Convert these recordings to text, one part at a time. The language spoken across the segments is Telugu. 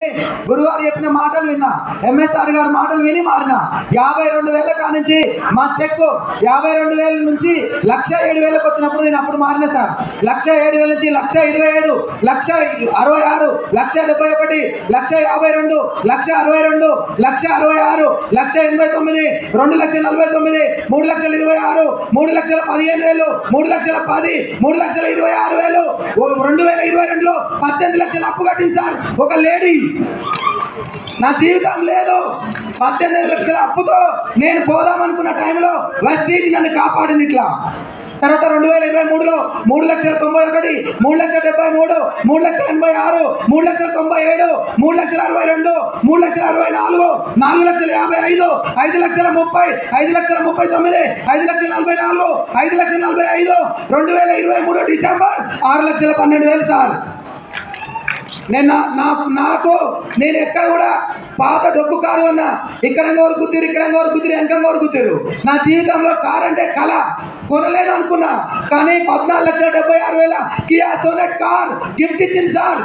గురువారు చెప్పిన మాటలు విన్నా, ఎంఎస్ఆర్ గారి మాటలు విని మారిన. 52,000 కానించి మా చెక్ 52,000 నుంచి 1,07,000 వచ్చినప్పుడు నేను అప్పుడు మారిన సార్. 1,07,000 నుంచి 1,27,000, 1,66,000, 1,71, 1,52, 1,62, 1,66, 1,89, 2,49, 3,26,000, 3,15,000, 3,10, 3,26,000, 2022లో 18 లక్షలు అప్పు కట్టింది సార్ ఒక లేడీ. నా జీవితం లేదు. 18 లక్షల అప్పుతో నేను పోదామనుకున్న టైంలో వెస్టీజ్ నన్ను కాపాడింది ఇట్లా. తర్వాత 2023లో 3,91,000, 3,73, 3,86, 3,97, 3,62, 3,64, 4,55, 5,30,000, 5,39, 5,44, 5,45, 2023 డిసెంబర్ 6,12,000 సార్. నేను ఎక్కడ కూడా పాత డొక్కు కారు అన్నా, ఇక్కడ గుర్తురు, ఇక్కడ గుర్తురు, వెనక గుర్తురు. నా జీవితంలో కారు అంటే కళ, కొనలేను అనుకున్నా. కానీ 14,76,000 కియా సోనెట్ కార్ గిఫ్ట్ ఇచ్చింది సార్.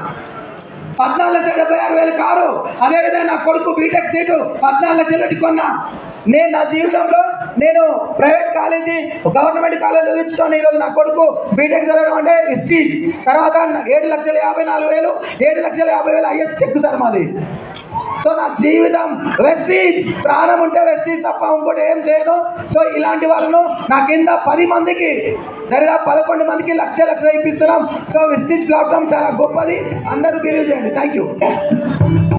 14,76,000 కారు. అదేవిధంగా నా కొడుకు బీటెక్ సీటు 14 లక్షలు కొన్నా. నేను నా జీవితంలో ప్రైవేట్ కాలేజీ, గవర్నమెంట్ కాలేజీ చదివించుకొని ఈరోజు నా కొడుకు బీటెక్ చదవడం అంటే వెస్టీజ్. తర్వాత 7,54,000, 7,50,000 హైయెస్ట్ చెక్ సార్ మాది. సో నా జీవితం వెస్టీజ్. ప్రాణం ఉంటే వెస్టీజ్ తప్ప ఇంకోటి ఏం చేయను. సో ఇలాంటి వాళ్ళను నా కింద 10 మందికి, దరిదాపు 11 మందికి లక్ష ఇప్పిస్తున్నాం. సో వెస్టీజ్ ప్లాట్ఫామ్ చాలా గొప్పది, అందరూ బిలీవ్ చేయండి. Thank you.